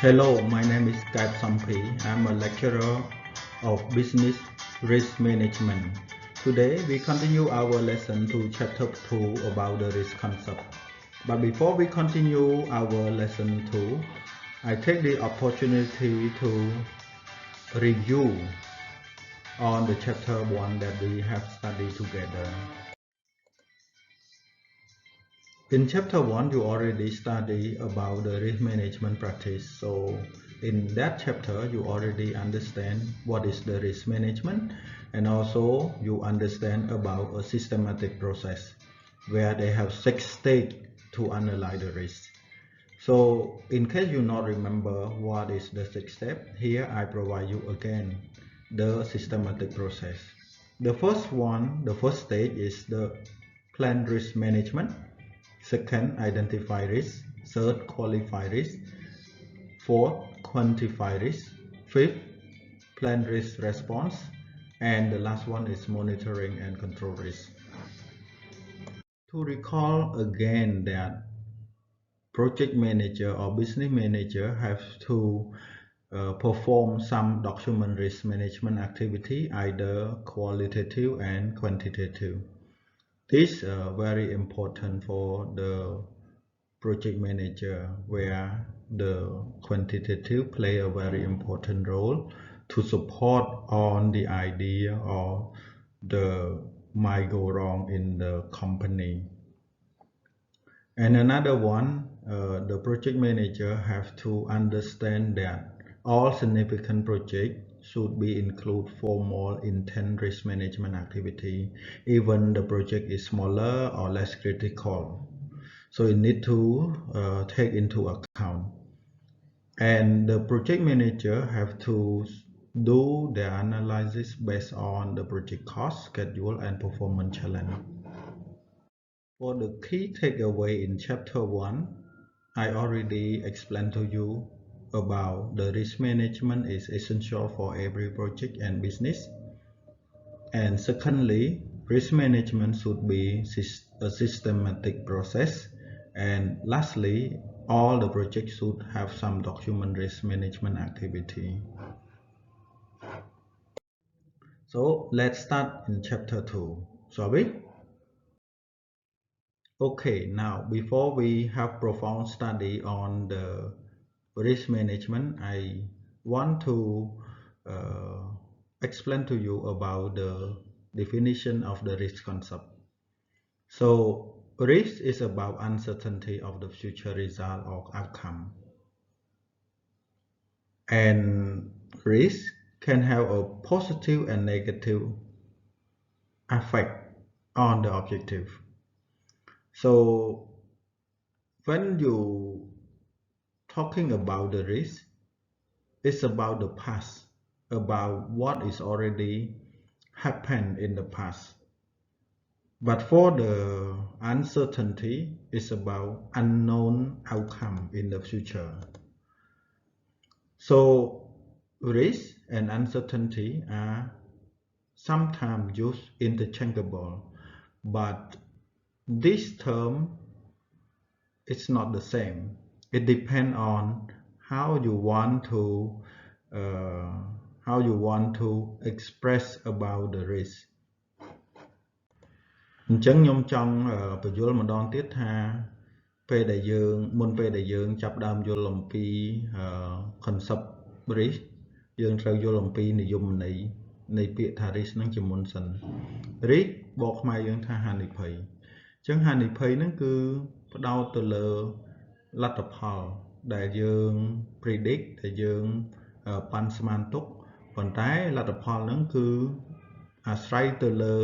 Hello, my name is Kaip Sampri. I'm a lecturer of Business Risk Management. Today, we continue our lesson to chapter 2 about the risk concept. But before we continue our lesson 2, I take the opportunity to review on the chapter 1 that we have studied together. In chapter 1, you already studied about the risk management practice. So in that chapter, you already understand what is the risk management, and also you understand about a systematic process where they have 6 stages to analyze the risk. So in case you not remember what is the 6 step, here I provide you again the systematic process. The first stage is the plan risk management. Second, identify risk. Third, qualify risk. Fourth, quantify risk. Fifth, plan risk response. And the last one is monitoring and control risk. To recall again that project manager or business manager have to perform some document risk management activity, either qualitative and quantitative. This is very important for the project manager, where the quantitative play a very important role to support on the idea or the might go wrong in the company. And another one, the project manager have to understand that all significant projects should be include formal intent risk management activity, even the project is smaller or less critical. So you need to take into account. And the project manager have to do the analysis based on the project cost, schedule, and performance challenge. For the key takeaway in chapter 1, I already explained to you about the risk management is essential for every project and business. And secondly, risk management should be a systematic process. And lastly, all the projects should have some document risk management activity. So let's start in chapter 2, shall we? Okay, now before we have profound study on the risk management, I want to explain to you about the definition of the risk concept. So risk is about uncertainty of the future result or outcome. And risk can have a positive and negative effect on the objective. So when you talking about the risk, it's about the past, about what is already happened in the past. But for the uncertainty, it's about unknown outcome in the future. So risk and uncertainty are sometimes used interchangeable, but this term is not the same. It depends on how you want to express about the risk. អញ្ចឹងខ្ញុំចង់បញ្យល់ម្ដងទៀតថាពេលដែលយើងមុនពេលដែលយើងចាប់ផ្ដើមយល់អំពី concept risk យើងត្រូវយល់អំពីនិយមន័យនៃពាក្យថា risk ហ្នឹងជាមុនសិន risk បកខ្មែរយើងថាហានិភ័យ អញ្ចឹងហានិភ័យហ្នឹងគឺផ្ដោតទៅលើលទ្ធផលដែលយើង predict ដែលយើងប៉ាន់ស្មានទុកប៉ុន្តែលទ្ធផលហ្នឹងគឺអាស្រ័យទៅលើ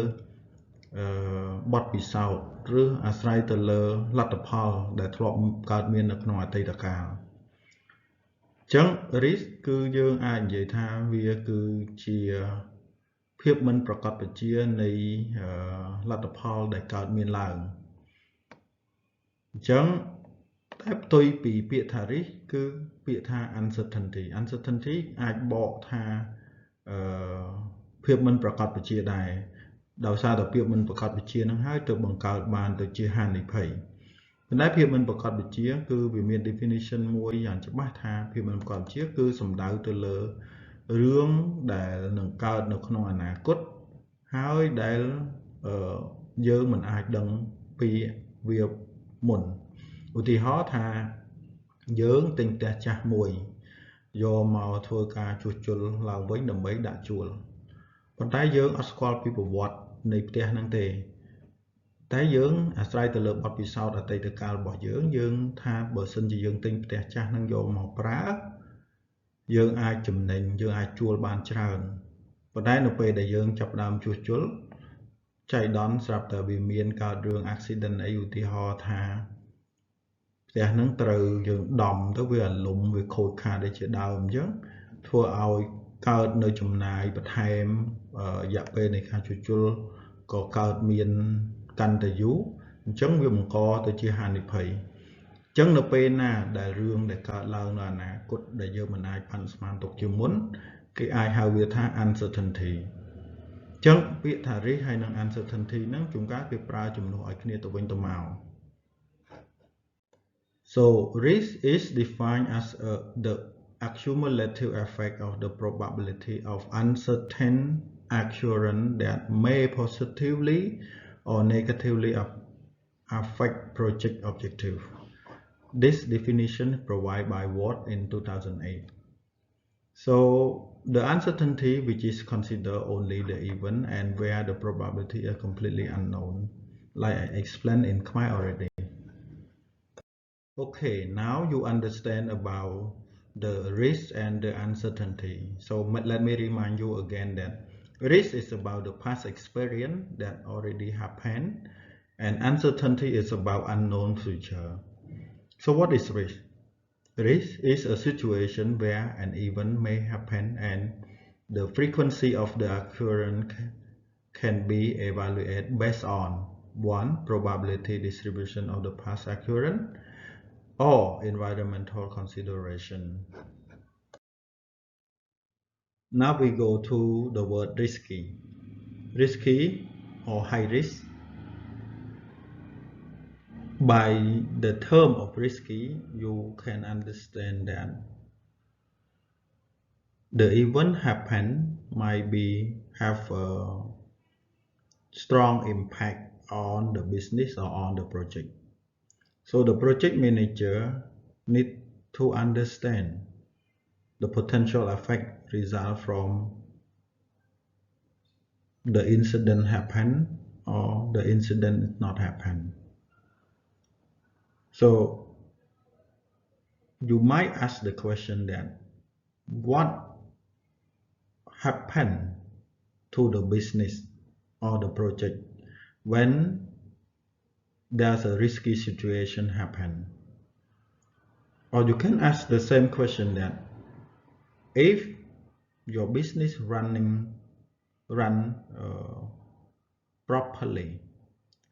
បទពិសោធន៍ឬអាស្រ័យទៅលើលទ្ធផលដែលធ្លាប់កើតមាននៅក្នុងអតីតកាល អញ្ចឹង risk គឺយើងអាចនិយាយថាវាគឺជាភាពមិនប្រកបវិជ្ជានៃលទ្ធផលដែលកើតមានឡើងអញ្ចឹងតែផ្ទុយពីពាក្យថា risk គឺពាក្យថា uncertainty អាចបកថាភាពមិនប្រកបវិជ្ជាដែរដោយសារតែភាពមិនប្រកបវិជ្ជានឹងហើយទៅបង្កើតបានទៅជាហានិភ័យ ប៉ុន្តែភាពមិនប្រកបវិជ្ជាគឺវាមាន definition មួយយ៉ាងច្បាស់ថាភាពមិនប្រកបវិជ្ជាគឺសំដៅទៅលើរឿងដែលនឹងកើតនៅក្នុងអនាគតហើយដែលយើងមិនអាចដឹងពីវាមុនឧទាហរណ៍ថាយើងទិញផ្ទះចាស់មួយយកមកធ្វើការជួសជុលឡើងវិញដើម្បីដាក់ជួលប៉ុន្តែយើងអត់ស្គាល់ពីប្រវត្តិនៃផ្ទះហ្នឹងទេតែយើងអាស្រ័យទៅលើបទពិសោធន៍អតីតកាលរបស់យើងថាបើសិនជាយើងទិញផ្ទះចាស់ហ្នឹងយកមកប្រើយើងអាចចំណេញយើងអាចជួលបានច្រើនប៉ុន្តែនៅពេលដែលយើងចាប់ផ្ដើមជួសជុលចៃដន្យស្រាប់តែវាមានកើតរឿង accident អីឧទាហរណ៍ថាផ្ទះហ្នឹងត្រូវយើងដំទៅវាអាលុំវាខូចខាតដូចជាដើមអញ្ចឹងធ្វើឲ្យកើតនៅចំណាយបន្ថែមរយៈពេលនៃការជួសជុលក៏កើតមានកាន់តែយូរអញ្ចឹងវាបង្កទៅជាហានិភ័យអញ្ចឹងនៅពេលណាដែលរឿងដែលកើតឡើងនៅអនាគតដែលយើងមិនអាចផាន់ស្មានទុកជាមុនគេអាចហៅវាថា uncertainty អញ្ចឹងពាក្យថា risk ហើយនិង uncertainty ហ្នឹងជួនកាលគេប្រើជំនួសឲ្យគ្នាទៅវិញទៅមក So risk is defined as the accumulative effect of the probability of uncertain occurrence that may positively or negatively affect project objective. This definition provided by Watt in 2008. So the uncertainty which is considered only the event and where the probability are completely unknown, like I explained in Khmer already. Okay, now you understand about the risk and the uncertainty. So let me remind you again that risk is about the past experience that already happened, and uncertainty is about unknown future. So what is risk? Risk is a situation where an event may happen and the frequency of the occurrence can be evaluated based on 1. Probability distribution of the past occurrence or environmental consideration. Now we go to the word risky. Risky or high risk. By the term of risky, you can understand that the event happen might have a strong impact on the business or on the project. So the project manager need to understand the potential effect result from the incident happen or the incident not happen. So you might ask the question that what happened to the business or the project when there's a risky situation happen? Or you can ask the same question that if your business run properly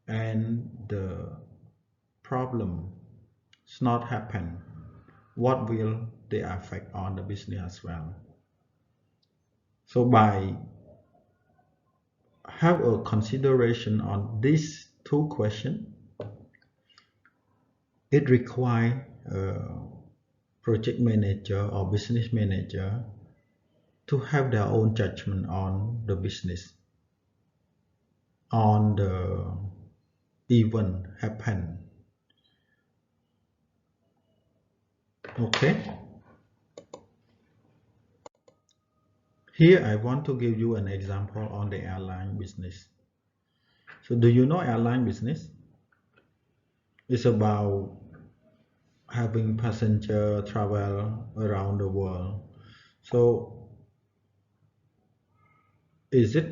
and the problem is not happen, what will the effect on the business as well? So by have a consideration on these two questions, it requires project manager or business manager to have their own judgment on the business, on the event happen. Okay. Here I want to give you an example on the airline business. So do you know airline business? It's about having passenger travel around the world. So is this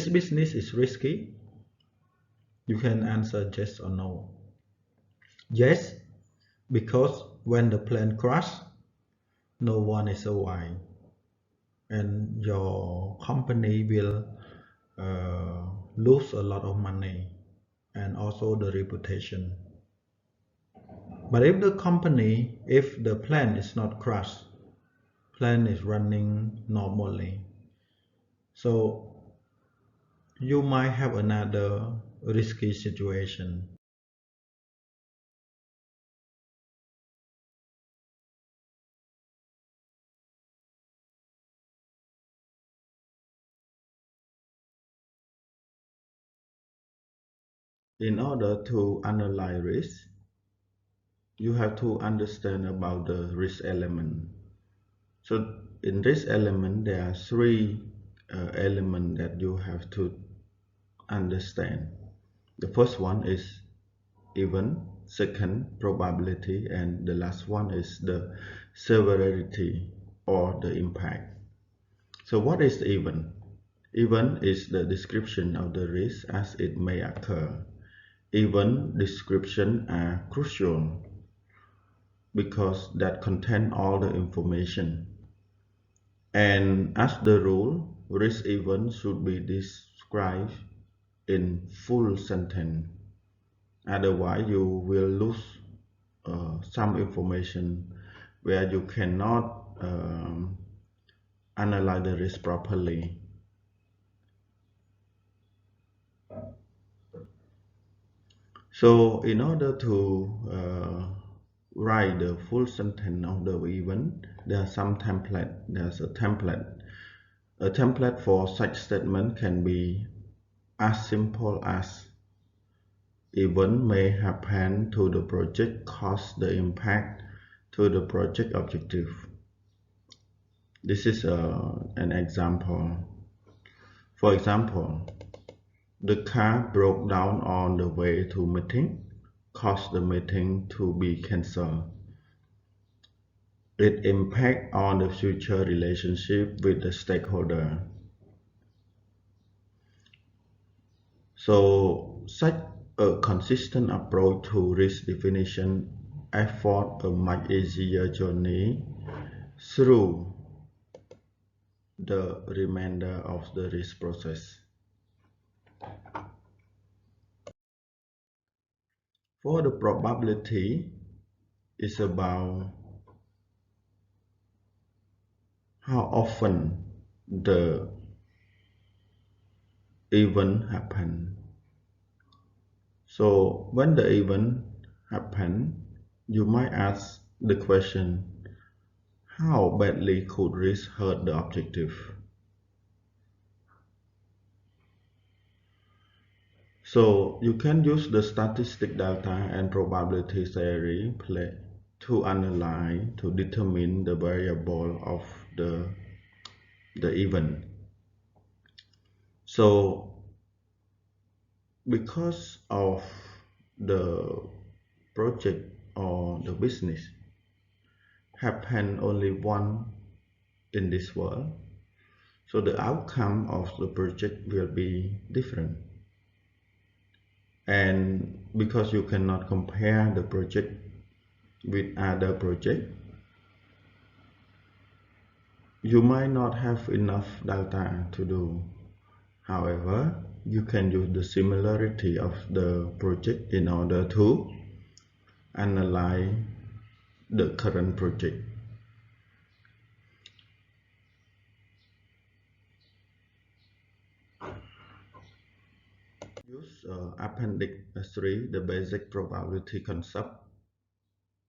business is risky? You can answer yes or no. Yes, because when the plane crash, no one is alive, and your company will lose a lot of money and also the reputation. But if the plane is not crashed, plane is running normally, so you might have another risky situation. In order to analyze risk, you have to understand about the risk element. So in this element, there are three elements that you have to understand. The first one is event, second probability, and the last one is the severity or the impact. So what is the event? Event is the description of the risk as it may occur. Event description are crucial because that contain all the information. And as the rule, risk event should be described in full sentence. Otherwise, you will lose some information where you cannot analyze the risk properly. So in order to write the full sentence of the event, there are some template. There's a template. A template for such statement can be as simple as event may happen to the project cause the impact to the project objective. This is an example. For example, the car broke down on the way to meeting, caused the meeting to be cancelled. It impacts on the future relationship with the stakeholder. So such a consistent approach to risk definition afford a much easier journey through the remainder of the risk process. For the probability, is about how often the event happen. So when the event happen, you might ask the question, how badly could risk hurt the objective? So you can use the statistic data and probability theory to analyze, to determine the variable of the event. So because of the project or the business happen only one in this world, so the outcome of the project will be different. And because you cannot compare the project with other project, you might not have enough data to do. However, you can use the similarity of the project in order to analyze the current project. Use Appendix 3, the basic probability concept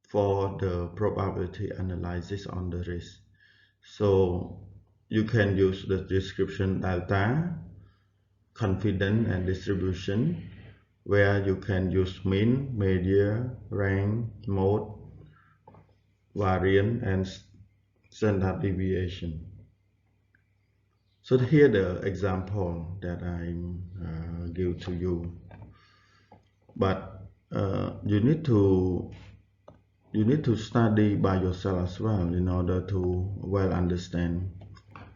for the probability analysis on the risk. So you can use the description data, confidence and distribution, where you can use mean, median, rank, mode, variance, and standard deviation. So here the example that I give to you, but you need to study by yourself as well in order to well understand.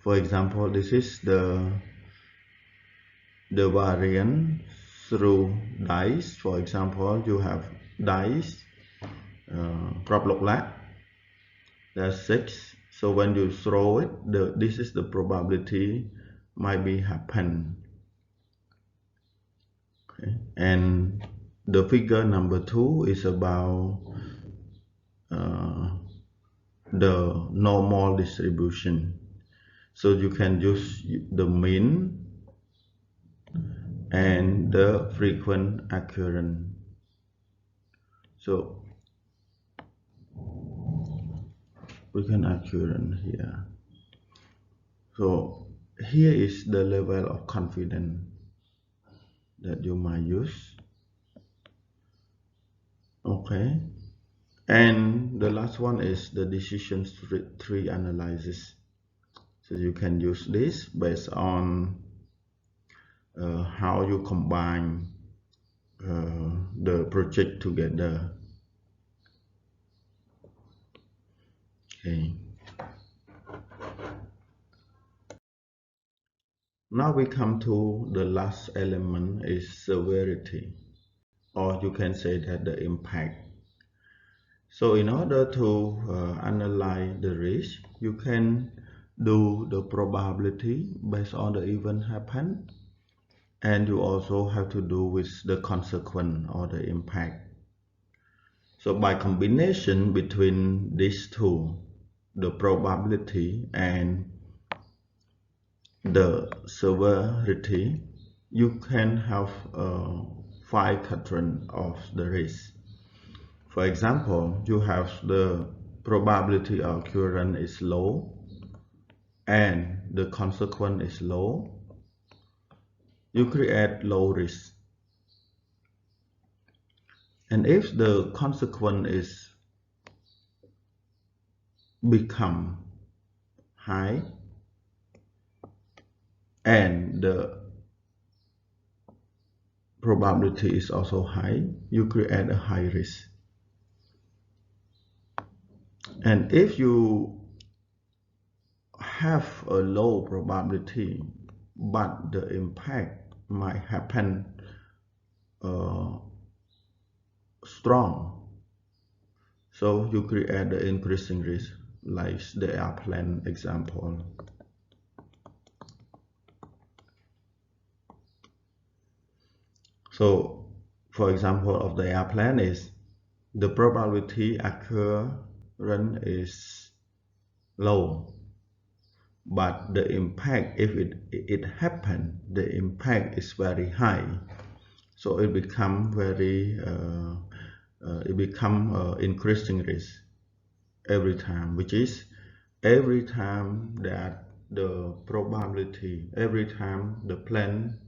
For example, this is the variance through dice. For example, you have dice prop lục lát, there's 6. So when you throw it, this is the probability might be happen. Okay. And the figure number 2 is about the normal distribution. So you can use the mean and the frequent occurrence. So frequent occurrence here. So here is the level of confidence that you might use. Okay, and the last one is the decision tree analysis. So you can use this based on how you combine the project together. Okay. Now we come to the last element is severity, or you can say that the impact. So in order to analyze the risk, you can do the probability based on the event happen, and you also have to do with the consequence or the impact. So by combination between these two, the probability and the severity, you can have 5 quadrants of the risk. For example, you have the probability of occurrence is low and the consequence is low. You create low risk. And if the consequence is become high and the probability is also high, you create a high risk. And if you have a low probability but the impact might happen strong, so you create the increasing risk, like the airplane example. So for example of the airplane is the probability occurrence is low, but the impact, if it happen, the impact is very high, so it become very increasing risk every time, which is every time that the probability, every time the plane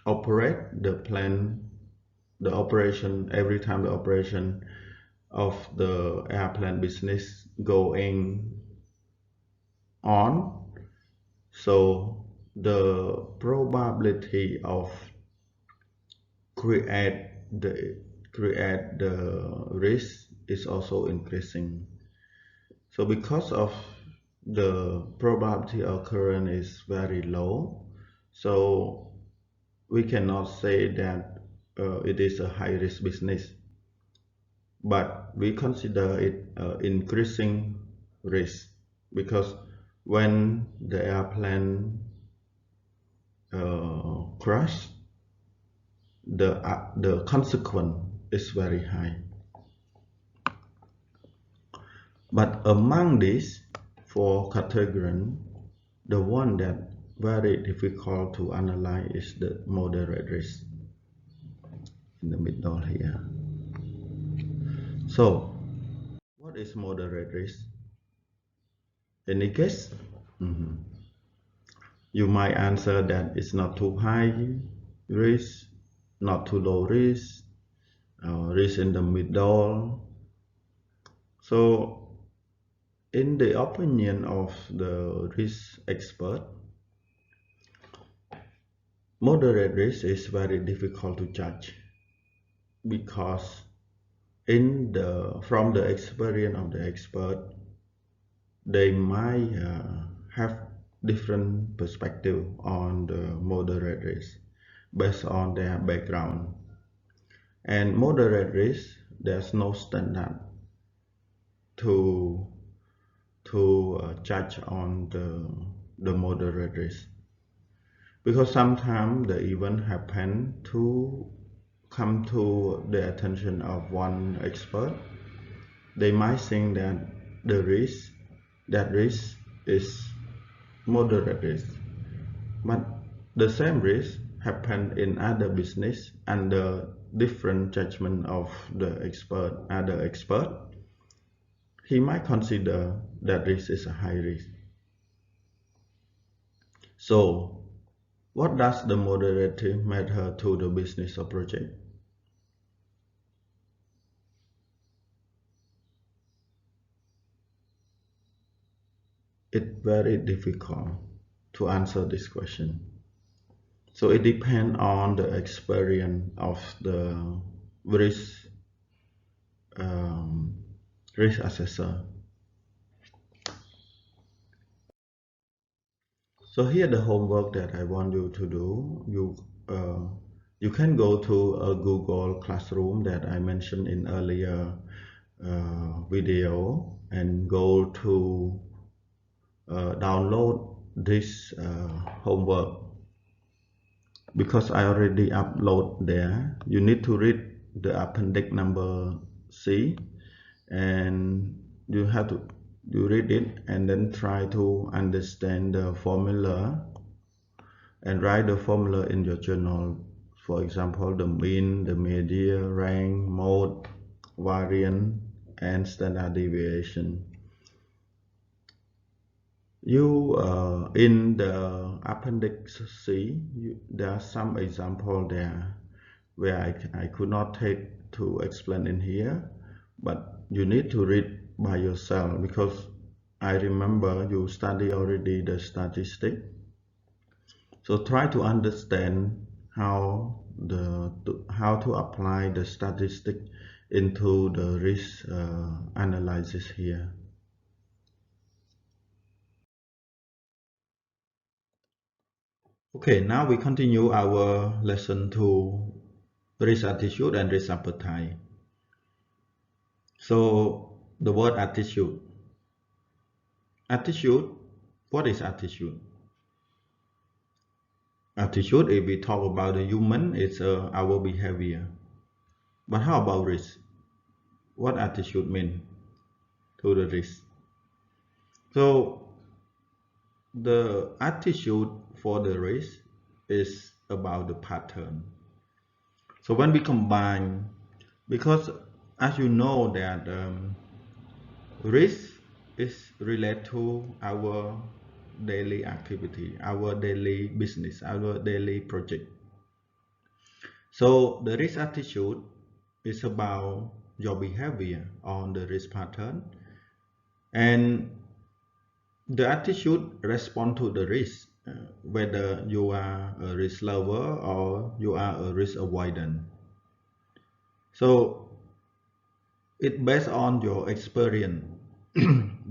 operate, the operation, every time the operation of the airplane business going on, so the probability of create the risk is also increasing. So because of the probability of occurrence is very low, so we cannot say that it is a high risk business, but we consider it increasing risk, because when the airplane crash, the consequence is very high. But among these 4 categories, the one that very difficult to analyze is the moderate risk, in the middle here. So what is moderate risk? Any guess? You might answer that it's not too high risk, not too low risk, risk in the middle. So in the opinion of the risk expert, moderate risk is very difficult to judge, because from the experience of the expert, they might have different perspective on the moderate risk based on their background. And moderate risk, there's no standard to judge on the moderate risk, because sometimes the event happen to come to the attention of one expert. They might think that that risk is moderate risk, but the same risk happen in other business under different judgment of the other expert. He might consider that risk is a high risk. So What does the moderate matter to the business or project? It's very difficult to answer this question. So it depends on the experience of the risk risk assessor. So here the homework that I want you to do. You can go to a Google Classroom that I mentioned in earlier video and go to download this homework. Because I already upload there, you need to read the appendix number C, and you have to read it and then try to understand the formula and write the formula in your journal. For example, the mean, the median, rank, mode, variance, and standard deviation. In the appendix C, there are some example there where I could not take to explain in here, but you need to read by yourself because I remember you study already the statistic. So try to understand how to apply the statistic into the risk analysis here. Okay, now we continue our lesson to risk attitude and risk appetite. So the word attitude. Attitude, what is attitude? Attitude, if we talk about the human, it's our behavior. But how about risk? What attitude mean to the risk? So the attitude for the risk is about the pattern. So when we combine, because as you know that risk is related to our daily activity, our daily business, our daily project. So the risk attitude is about your behavior on the risk pattern, and the attitude respond to the risk, whether you are a risk lover or you are a risk avoidant. So it based on your experience,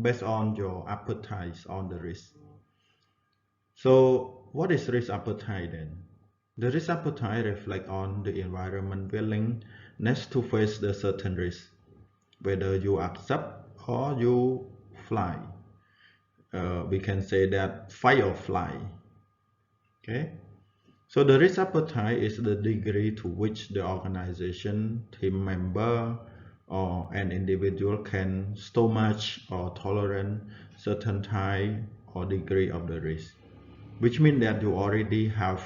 based on your appetite on the risk. So what is risk appetite then? The risk appetite reflects on the environment willingness to face the certain risk, whether you accept or you fly. We can say that fight or fly. Okay. So the risk appetite is the degree to which the organization, team member, or an individual can stomach or tolerate certain type or degree of the risk, which means that you already have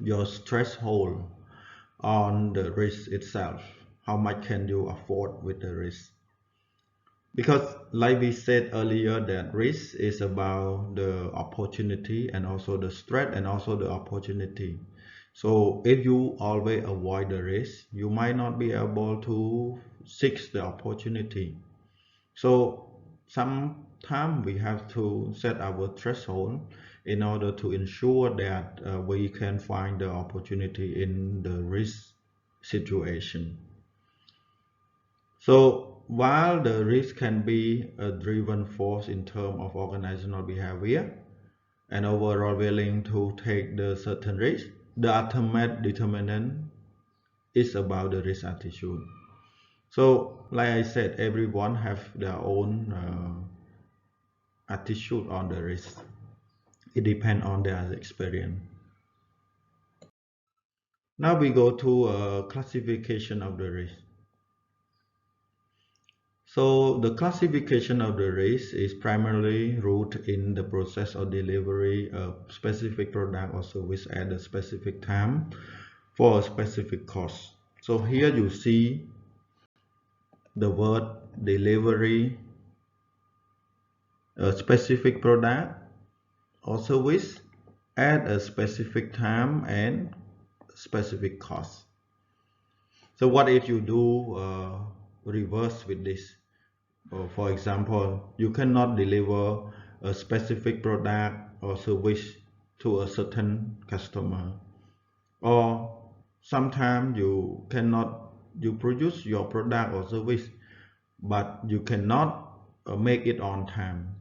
your threshold on the risk itself. How much can you afford with the risk? Because like we said earlier, that risk is about the opportunity and also the threat and also the opportunity. So if you always avoid the risk, you might not be able to seek the opportunity. So sometimes we have to set our threshold in order to ensure that we can find the opportunity in the risk situation. So while the risk can be a driven force in terms of organizational behavior and overall willing to take the certain risk, the ultimate determinant is about the risk attitude. So like I said, everyone have their own attitude on the risk. It depends on their experience. Now we go to a classification of the risk. So the classification of the risk is primarily rooted in the process or delivery of specific product or service at a specific time for a specific cost. So here you see the word delivery, a specific product or service, at a specific time and specific cost. So what if you do reverse with this? For example, you cannot deliver a specific product or service to a certain customer, or sometimes you produce your product or service, but you cannot make it on time.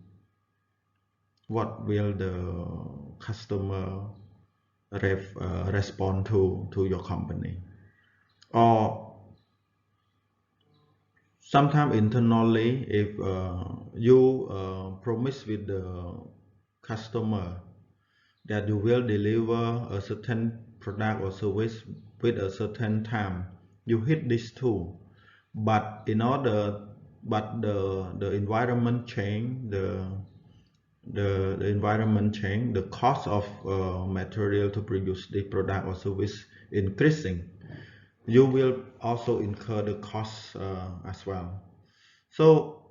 What will the customer respond to your company? Or sometimes internally, if you promise with the customer that you will deliver a certain product or service with a certain time, you hit this too, but the environment change, the environment change, the cost of material to produce the product or service increasing, you will also incur the costs as well. So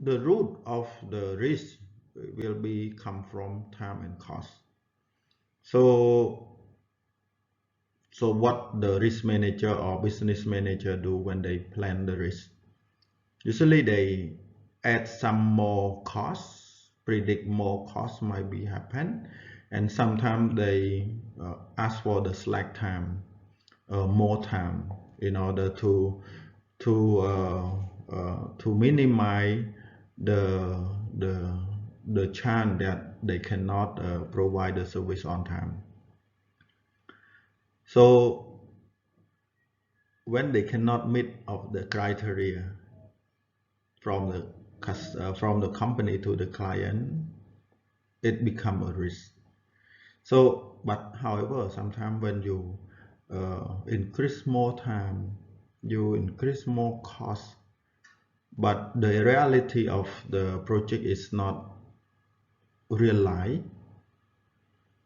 the root of the risk will be come from time and cost. So what the risk manager or business manager do when they plan the risk? Usually they add some more costs, predict more costs might be happen, and sometimes they ask for the slack time, more time, in order to minimize the chance that they cannot provide the service on time. So when they cannot meet of the criteria from the company to the client, it become a risk. So, but however, sometimes when you increase more time, you increase more cost, but the reality of the project is not realized.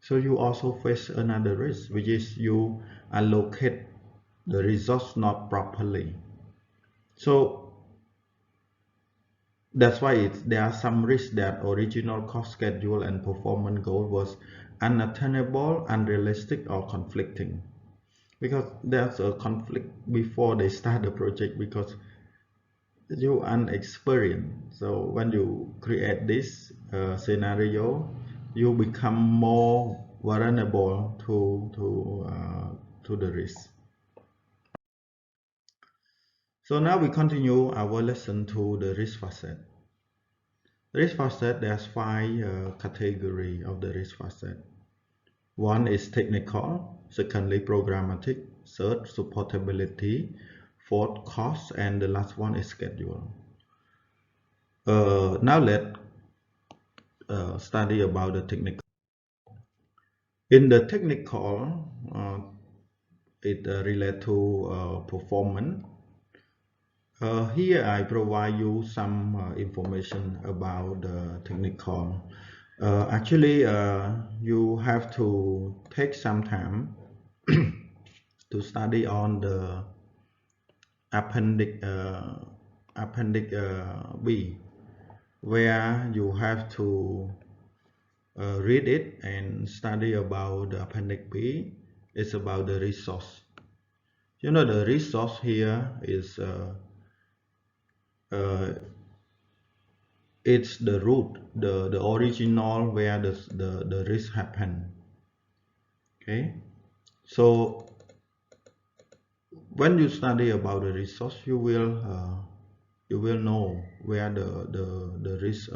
So you also face another risk, which is you allocate the resource not properly. So that's why there are some risks that original cost schedule and performance goal was unattainable, unrealistic, or conflicting. Because there's a conflict before they start the project, because you unexperienced. So when you create this scenario, you become more vulnerable to the risk. So now we continue our lesson to the risk facet. Risk facet, there's 5 categories of the risk facet. One is technical, secondly programmatic, third supportability, fourth cost, and the last one is schedule. Now let's study about the technical. In the technical, it relates to performance. Here I provide you some information about the technical. Actually, you have to take some time to study on the appendix B, where you have to read it and study about the appendix B. It's about the resource. You know, the resource here is it's the root, the original where the risk happen. Okay, so when you study about the resource, you will know where the risk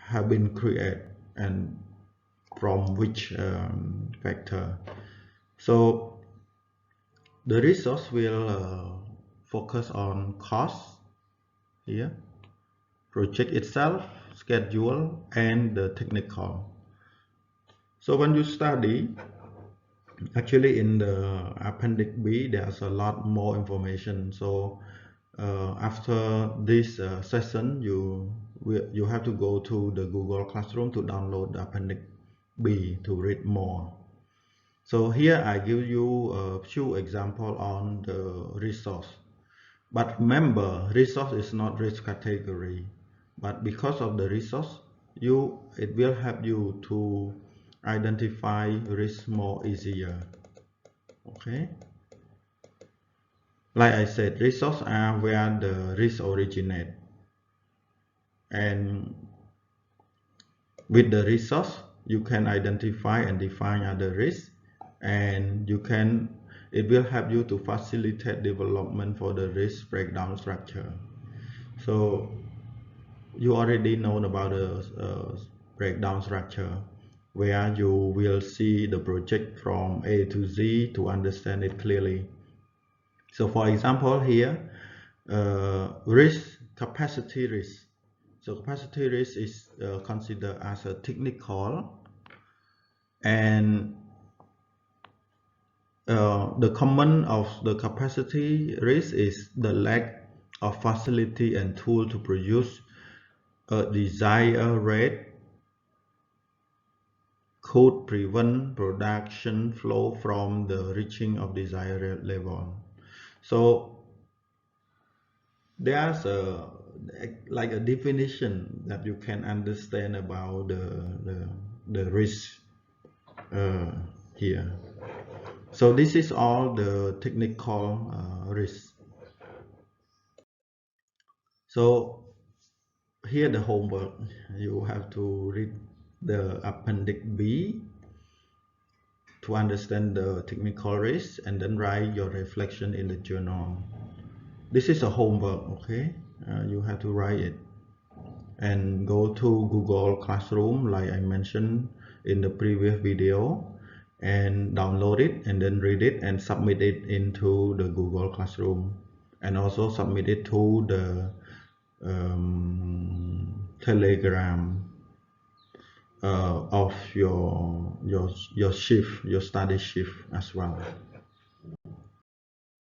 have been created and from which factor. So the resource will focus on cost here, project itself, schedule, and the technical. So when you study, actually in the appendix B, there's a lot more information. So after this session, you have to go to the Google Classroom to download the appendix B to read more. So here I give you a few examples on the resource. But remember, resource is not risk category. But because of the resource, it will help you to identify risk more easier. Okay, like I said, resources are where the risk originate, and with the resource you can identify and define other risks, and it will help you to facilitate development for the risk breakdown structure. So you already know about the breakdown structure, where you will see the project from A to Z to understand it clearly. So for example here, capacity risk. So capacity risk is considered as a technical, and the common of the capacity risk is the lack of facility and tool to produce a desired rate could prevent production flow from the reaching of desired level. So there's like a definition that you can understand about the risk here. So this is all the technical risk. So here the homework, you have to read the appendix B to understand the technical risk, and then write your reflection in the journal. This is a homework, okay? You have to write it and go to Google Classroom like I mentioned in the previous video, and download it and then read it and submit it into the Google Classroom, and also submit it to the Telegram of your shift, your study shift as well.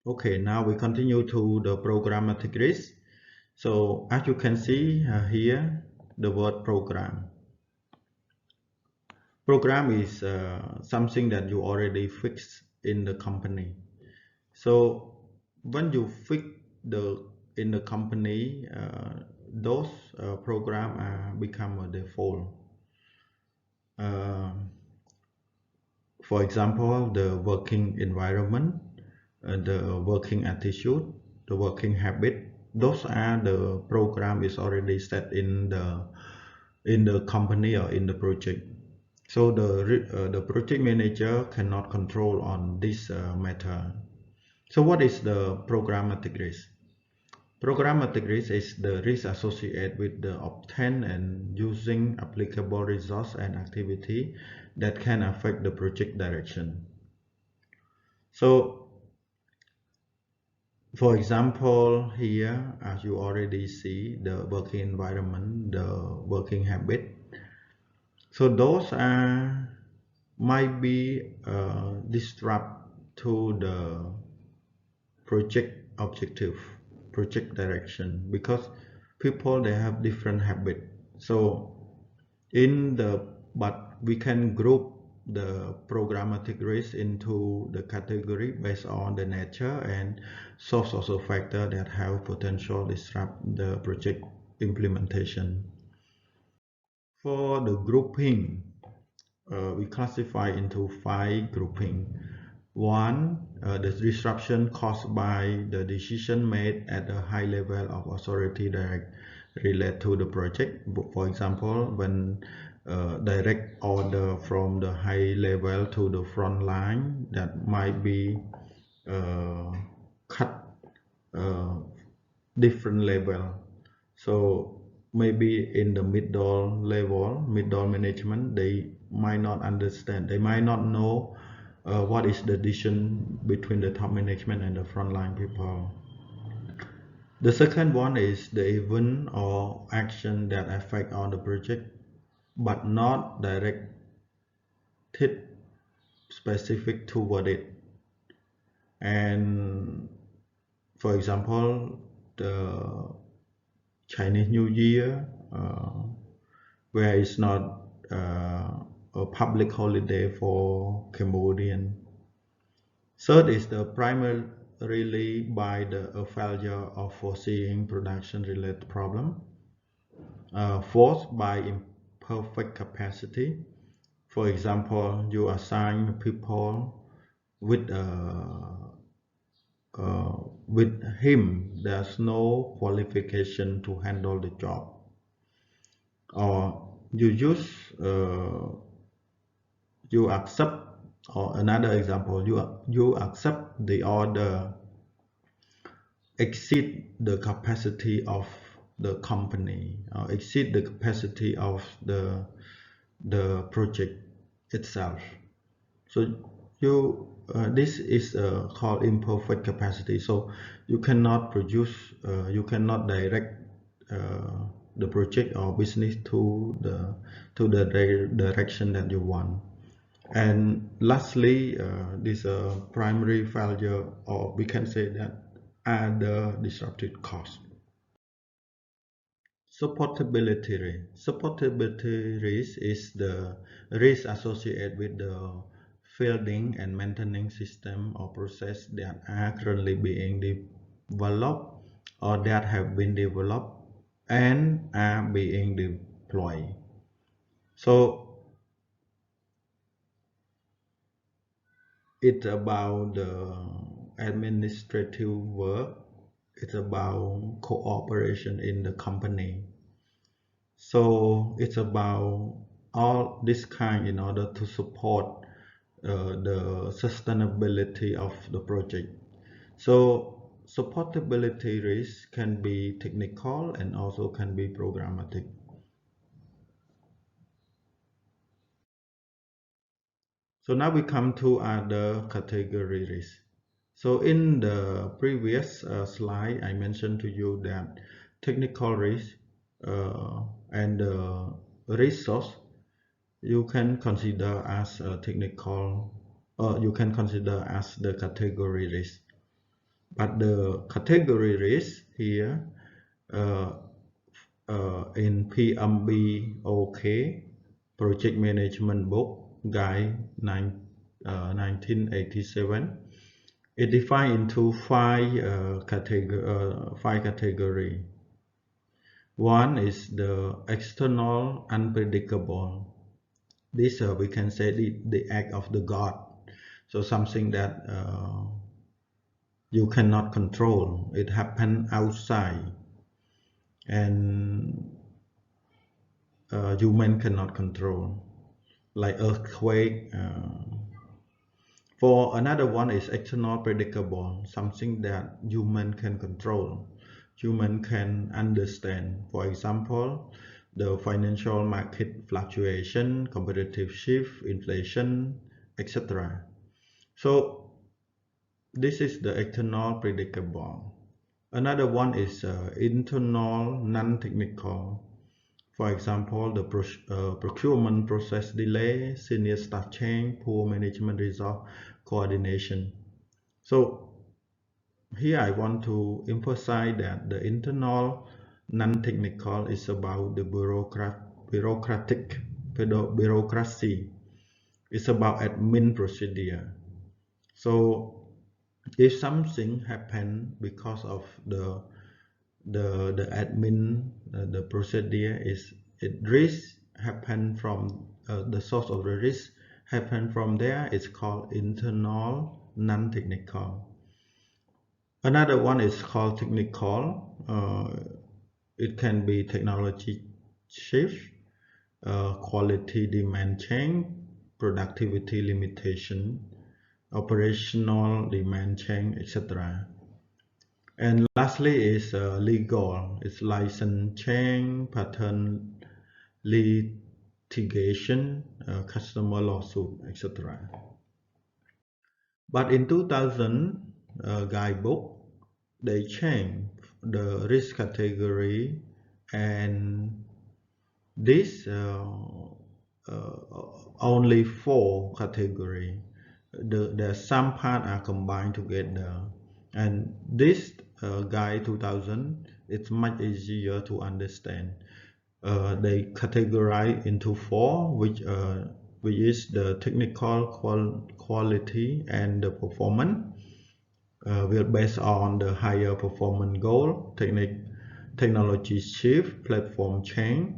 Okay, now we continue to the programmatic risk. So as you can see here, the word program. Program is something that you already fixed in the company. So when you fix in the company, those program become a default. For example, the working environment, the working attitude, the working habit, those are the program is already set in the company or in the project. So the project manager cannot control on this matter. So what is the programmatic risk? Programmatic risk is the risk associated with the obtain and using applicable resource and activity that can affect the project direction. So for example here, as you already see, the working environment, the working habit, so those might be disrupt to the project objective, project direction, because people they have different habit. So but we can group the programmatic risk into the category based on the nature and source of factor that have potential disrupt the project implementation. For the grouping, we classify into 5 grouping. One, the disruption caused by the decision made at a high level of authority direct relate to the project. For example, when direct order from the high level to the front line, that might be cut different level. So maybe in the middle level, middle management, they might not understand, they might not know what is the decision between the top management and the frontline people. The second one is the event or action that affect on the project but not directed specific toward it. And for example, the Chinese New Year, where it's not a public holiday for Cambodian. Third is the primarily by the failure of foreseeing production related problem. Fourth, by imperfect capacity. For example, you assign people with him there's no qualification to handle the job, or you accept, or another example, you accept the order exceed the capacity of the company, or exceed the capacity of the project itself. So this is called imperfect capacity. So you cannot produce, you cannot direct the project or business to the direction that you want. And lastly, this primary failure, or we can say that are the disruptive costs. Supportability risk. Supportability risk is the risk associated with the building and maintaining system or process that are currently being developed or that have been developed and are being deployed. So it's about the administrative work. It's about cooperation in the company. So it's about all this kind in order to support the sustainability of the project. So supportability risk can be technical and also can be programmatic. So now we come to other category risk. So in the previous slide, I mentioned to you that technical risk and resource you can consider as a technical, or you can consider as the category risk. But the category risk here in PMBOK Project Management Book Guide 1987, it defined into five categories. One is the external unpredictable. This we can say the act of the God. So something that you cannot control. It happened outside, and human cannot control, like earthquake. For another one is external predictable, something that human can control, human can understand. For example, the financial market fluctuation, competitive shift, inflation, etc. So this is the external predictable. Another one is internal non-technical. For example, the procurement process delay, senior staff change, poor management resource coordination. So here I want to emphasize that the internal non-technical is about the bureaucracy. It's about admin procedure. So if something happened because of the admin, the procedure is risk happen from the source of the risk happen from there. It's called internal non-technical. Another one is called technical. It can be technology shift, quality demand change, productivity limitation, operational demand change, etc. And lastly is legal. It's license change, patent litigation, customer lawsuit, etc. But in 2000 guidebook, they changed the risk category, and this only 4 category. The some part are combined together, and this guide 2000, it's much easier to understand. They categorize into 4, which is the technical quality and the performance. Will based on the higher performance goal, technology shift, platform change,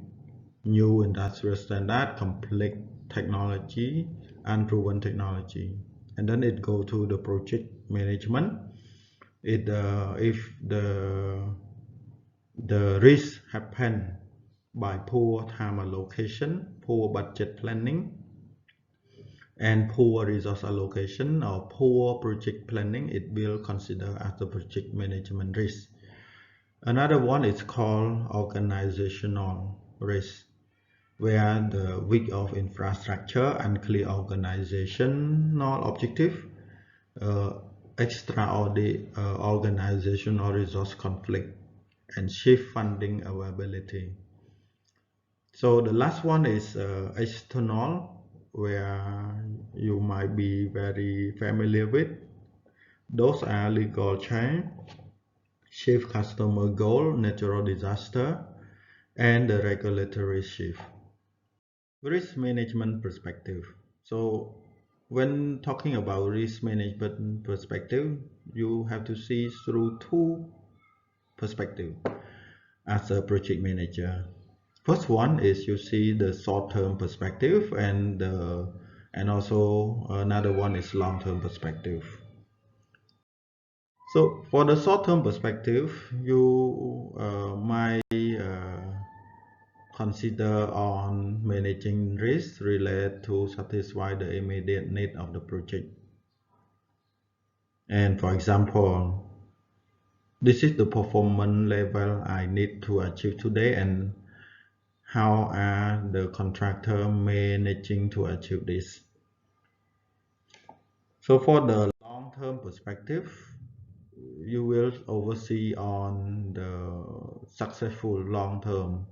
new industrial standard, complete technology, unproven technology. And then it go to the project management. If the risk happen by poor time allocation, poor budget planning, and poor resource allocation or poor project planning, it will consider as the project management risk. Another one is called organizational risk, where the weak of infrastructure, unclear organizational objective, extraordinary organizational resource conflict, and shift funding availability. So the last one is external, where you might be very familiar with. Those are legal change, shift customer goal, natural disaster, and the regulatory shift. Risk management perspective. So when talking about risk management perspective, you have to see through two perspectives as a project manager. First one is you see the short-term perspective, and also another one is long-term perspective. So for the short-term perspective, you might consider on managing risk related to satisfy the immediate need of the project. And for example, this is the performance level I need to achieve today, and how are the contractor managing to achieve this. So for the long-term perspective, you will oversee on the successful long-term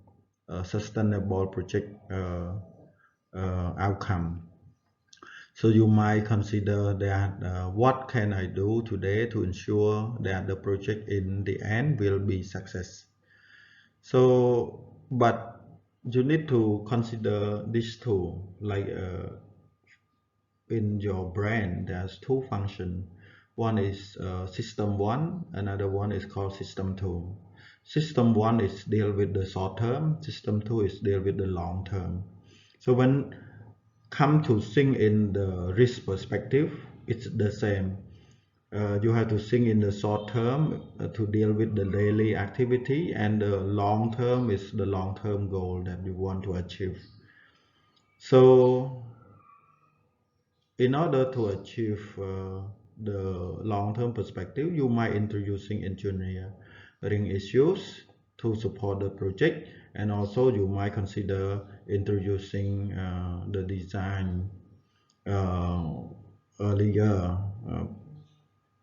sustainable project outcome. So you might consider that what can I do today to ensure that the project in the end will be success. So, but you need to consider this too, like in your brain there's two functions. One is system 1, another one is called system 2. System 1 is deal with the short term, system 2 is deal with the long term. So when come to think in the risk perspective, it's the same. You have to think in the short term to deal with the daily activity, and the long term is the long term goal that you want to achieve. So in order to achieve the long-term perspective, you might introducing engineering issues to support the project, and also you might consider introducing the design earlier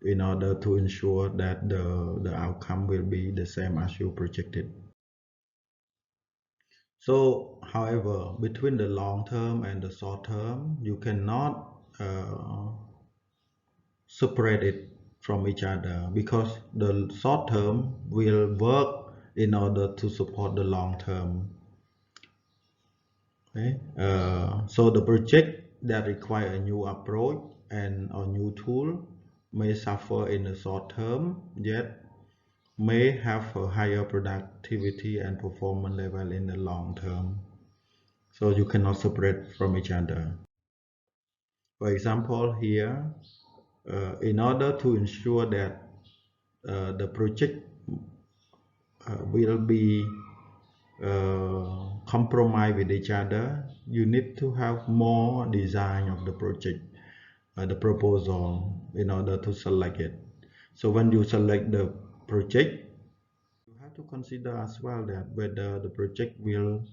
in order to ensure that the outcome will be the same as you projected. So, however, between the long term and the short term, you cannot separate it from each other, because the short term will work in order to support the long term. Okay? So the project that require a new approach and a new tool may suffer in the short term, yet may have a higher productivity and performance level in the long term. So you cannot separate from each other. For example, here, in order to ensure that the project will be compromise with each other, you need to have more design of the project, the proposal, in order to select it. So when you select the project, you have to consider as well that whether the project will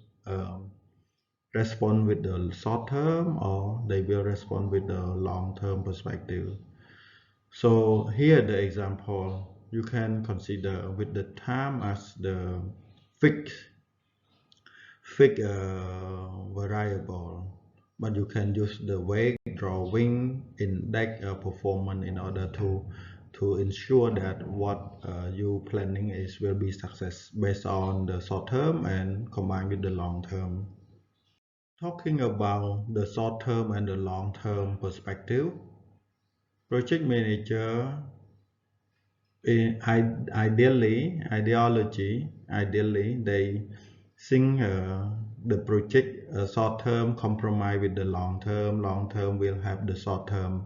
respond with the short term, or they will respond with the long term perspective. So here the example, you can consider with the time as the fixed variable, but you can use the weight drawing index performance in order to ensure that what you planning is will be success based on the short term and combined with the long term. Talking about the short term and the long term perspective, project manager ideally they think the project short term compromise with the long term will have the short term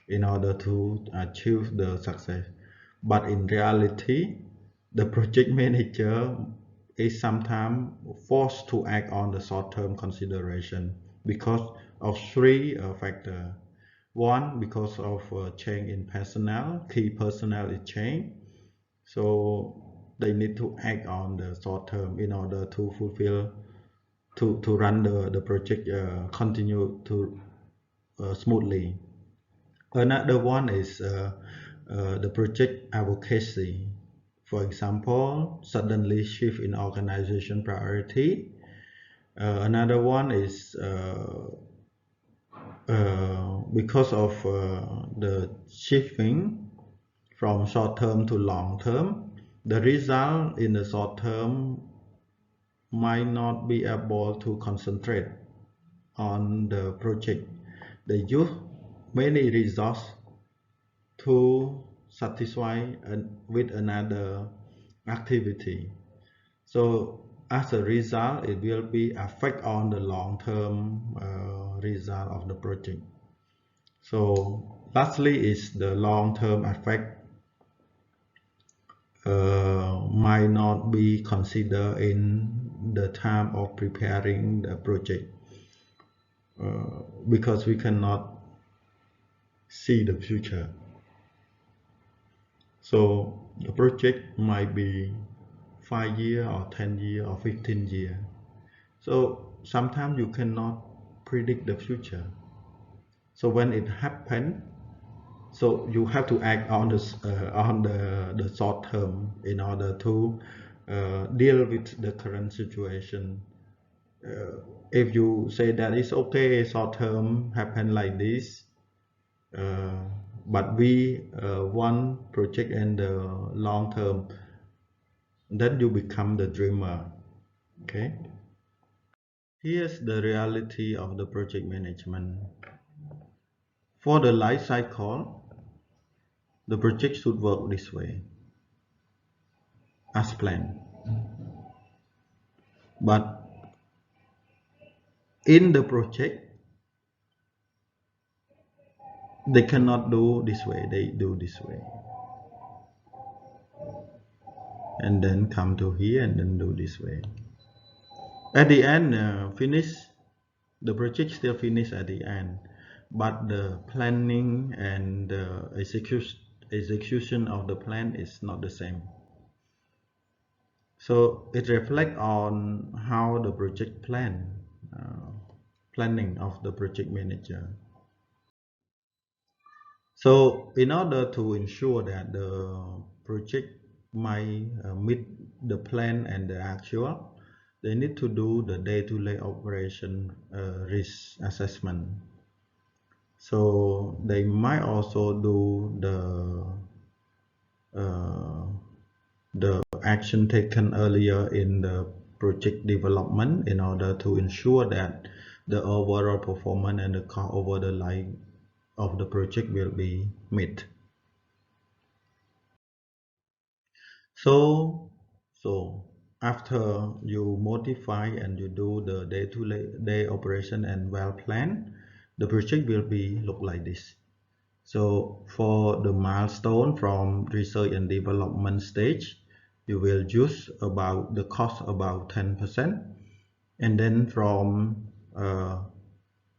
in order to achieve the success. But in reality, the project manager is sometimes forced to act on the short-term consideration because of three factors. One, because of change in personnel, key personnel is changed, so they need to act on the short term in order to fulfill, to run the project continue to smoothly. Another one is the project advocacy. For example, suddenly shift in organization priority. Another one is because of the shifting from short term to long term, the result in the short term might not be able to concentrate on the project. They use many resources to satisfy with another activity. So as a result, it will be affect on the long-term result of the project. So lastly is the long-term effect might not be considered in the time of preparing the project because we cannot see the future. So the project might be 5 years or 10 years or 15 years. So sometimes you cannot predict the future. So when it happens, so you have to act on the short term in order to deal with the current situation. If you say that it's okay, short term happen like this, but we want project in the long term, then you become the dreamer. Okay, here's the reality of the project management. For the life cycle, the project should work this way as planned, but in the project they cannot do this way, they do this way, and then come to here and then do this way. At the end, the project still finish at the end, but the planning and the execution of the plan is not the same. So it reflects on how the project planning of the project manager. So in order to ensure that the project might meet the plan and the actual, they need to do the day-to-day operation risk assessment. So they might also do the action taken earlier in the project development in order to ensure that the overall performance and the cost over the life of the project will be met. So after you modify and you do the day-to-day operation and well planned, the project will be look like this. So for the milestone from research and development stage, you will use about the cost about 10%, and then from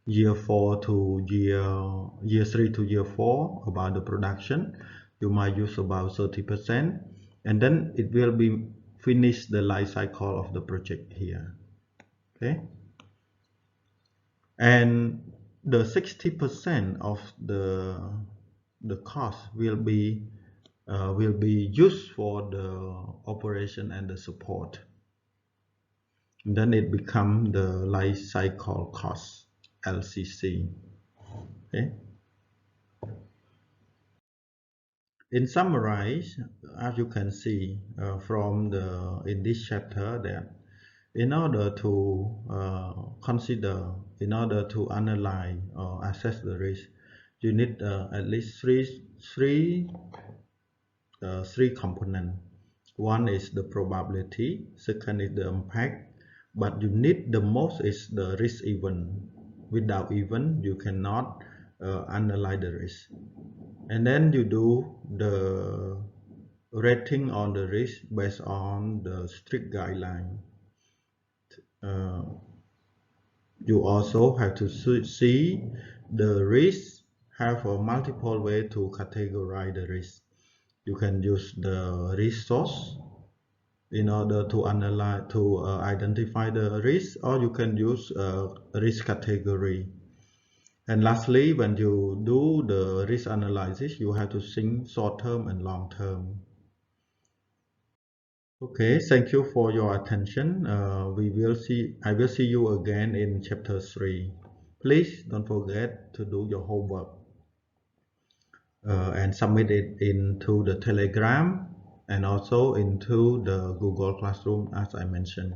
year 4 to year 3 to year 4 about the production, you might use about 30%, and then it will be finish the life cycle of the project here. Okay, and the 60% of the cost will be used for the operation and the support. And then it becomes the life cycle cost, LCC. Okay. In summarize, as you can see from in this chapter, that in order to consider, in order to analyze or assess the risk, you need at least three components. One is the probability, second is the impact, but you need the most is the risk event. Without event, you cannot analyze the risk. And then you do the rating on the risk based on the strict guideline. You also have to see the risk have a multiple way to categorize the risk. You can use the risk source in order to analyze, to identify the risk, or you can use a risk category. And lastly, when you do the risk analysis, you have to think short term and long term. Okay, thank you for your attention. I will see you again in chapter 3. Please don't forget to do your homework and submit it into the Telegram and also into the Google Classroom as I mentioned.